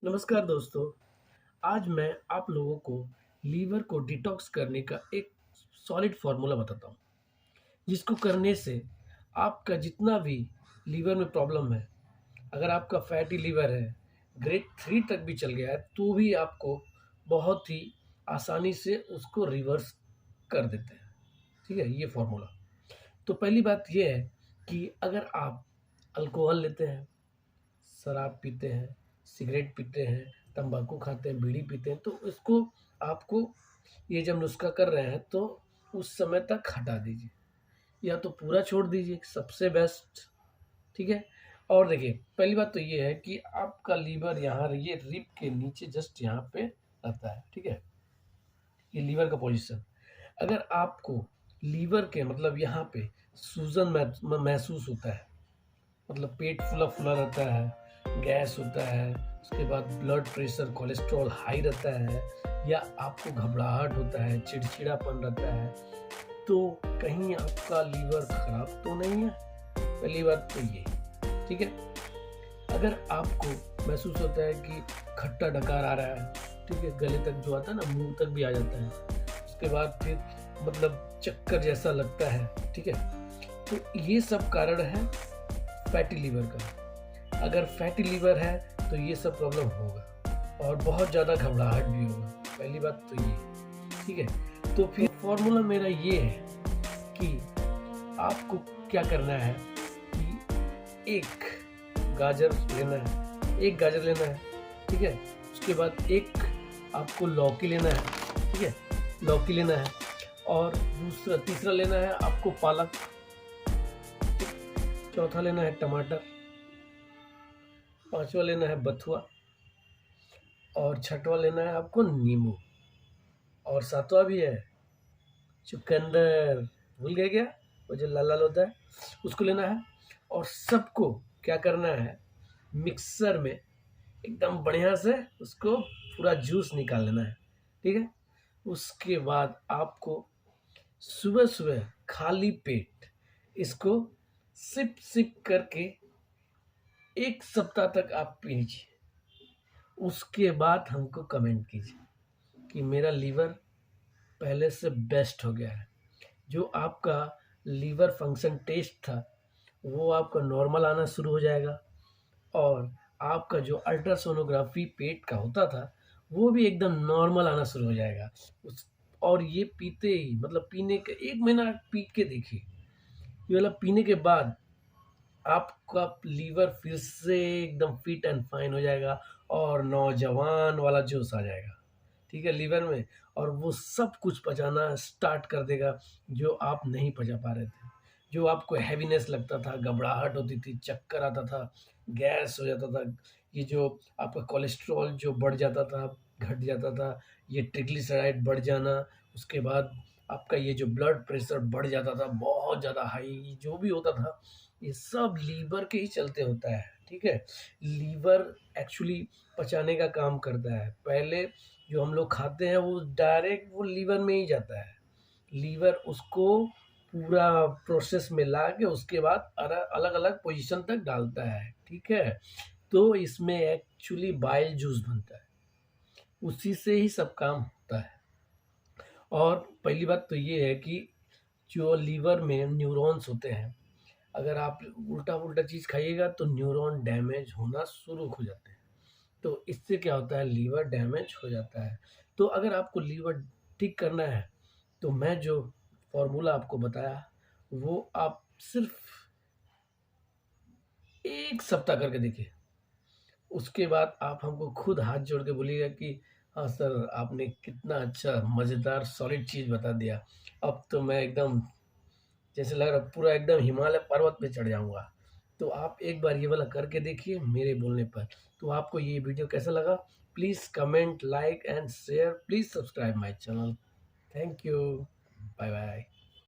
नमस्कार दोस्तों। आज मैं आप लोगों को लीवर को डिटॉक्स करने का एक सॉलिड फार्मूला बताता हूँ, जिसको करने से आपका जितना भी लीवर में प्रॉब्लम है, अगर आपका फैटी लीवर है, ग्रेड 3 तक भी चल गया है, तो भी आपको बहुत ही आसानी से उसको रिवर्स कर देते हैं। ठीक है? ये फार्मूला। तो पहली बात ये है कि अगर आप अल्कोहल लेते हैं, शराब पीते हैं, सिगरेट पीते हैं, तंबाकू खाते हैं, बीड़ी पीते हैं, तो इसको आपको ये जब नुस्खा कर रहे हैं तो उस समय तक हटा दीजिए या तो पूरा छोड़ दीजिए, सबसे बेस्ट। ठीक है? और देखिए, पहली बात तो ये है कि आपका लीवर यहाँ ये रिब के नीचे जस्ट यहाँ पे रहता है। ठीक है? ये लीवर का पोजीशन। अगर आपको लीवर के मतलब यहाँ पे सूजन महसूस होता है, मतलब पेट फूला-फूला रहता है, गैस होता है, उसके बाद ब्लड प्रेशर, कोलेस्ट्रॉल हाई रहता है या आपको घबराहट होता है, चिड़चिड़ापन रहता है, तो कहीं आपका लीवर खराब तो नहीं है? पहली बात तो ये, ठीक है? अगर आपको महसूस होता है कि खट्टा डकार आ रहा है, ठीक है? गले तक जो आता है ना, मुँह तक भी आ जाता है, उसके बाद फिर मतलब चक्कर जैसा लगता है, ठीक है? तो ये सब कारण है फैटी लीवर का। अगर फैटी लीवर है तो ये सब प्रॉब्लम होगा और बहुत ज़्यादा घबराहट भी होगा। पहली बात तो ये, ठीक है? तो फिर फॉर्मूला मेरा ये है कि आपको क्या करना है कि एक गाजर लेना है, एक गाजर लेना है, ठीक है? उसके बाद एक आपको लौकी लेना है, ठीक है? लौकी लेना है और तीसरा लेना है आपको पालक, चौथा लेना है टमाटर, पांचवा लेना है बथुआ और छठवां लेना है आपको नींबू और सातवां भी है चुकंदर। भूल गए क्या? वो जो लाल लाल होता है, उसको लेना है और सबको क्या करना है, मिक्सर में एकदम बढ़िया से उसको पूरा जूस निकाल लेना है। ठीक है? उसके बाद आपको सुबह सुबह खाली पेट इसको सिप सिप करके 1 सप्ताह तक आप पीजिए। उसके बाद हमको कमेंट कीजिए कि मेरा लीवर पहले से बेस्ट हो गया है। जो आपका लीवर फंक्शन टेस्ट था, वो आपका नॉर्मल आना शुरू हो जाएगा और आपका जो अल्ट्रासोनोग्राफी पेट का होता था, वो भी एकदम नॉर्मल आना शुरू हो जाएगा। उस और ये पीते ही मतलब पीने के 1 महीना पी के देखिए। ये वाला पीने के बाद आपका लीवर फिर से एकदम फिट एंड फाइन हो जाएगा और नौजवान वाला जोश आ जाएगा, ठीक है, लीवर में। और वो सब कुछ पचाना स्टार्ट कर देगा जो आप नहीं पचा पा रहे थे। जो आपको हैवीनेस लगता था, घबराहट होती थी, चक्कर आता था, गैस हो जाता था, ये जो आपका कोलेस्ट्रॉल जो बढ़ जाता था, घट जाता था, ये ट्रिग्लिसराइड बढ़ जाना, उसके बाद आपका ये जो ब्लड प्रेशर बढ़ जाता था बहुत ज़्यादा हाई, जो भी होता था, ये सब लीवर के ही चलते होता है। ठीक है? लीवर एक्चुअली पचाने का काम करता है। पहले जो हम लोग खाते हैं वो डायरेक्ट वो लीवर में ही जाता है। लीवर उसको पूरा प्रोसेस में ला के उसके बाद अलग अलग पोजीशन तक डालता है। ठीक है? तो इसमें एक्चुअली बाइल जूस बनता है, उसी से ही सब काम होता है। और पहली बात तो ये है कि जो लीवर में न्यूरॉन्स होते हैं, अगर आप उल्टा-पुल्टा चीज़ खाइएगा तो न्यूरॉन डैमेज होना शुरू हो जाते हैं। तो इससे क्या होता है, लीवर डैमेज हो जाता है। तो अगर आपको लीवर ठीक करना है, तो मैं जो फ़ॉर्मूला आपको बताया, वो आप सिर्फ़ 1 सप्ताह करके देखिए। उसके बाद आप हमको खुद हाथ जोड़ के बोलिएगा कि हाँ सर, आपने कितना अच्छा मज़ेदार सॉलिड चीज़ बता दिया। अब तो मैं एकदम जैसे लग रहा पूरा एकदम हिमालय पर्वत पे चढ़ जाऊँगा। तो आप एक बार ये वाला करके देखिए मेरे बोलने पर। तो आपको ये वीडियो कैसा लगा? Please comment, like and share. Please subscribe my channel. Thank you. Bye bye.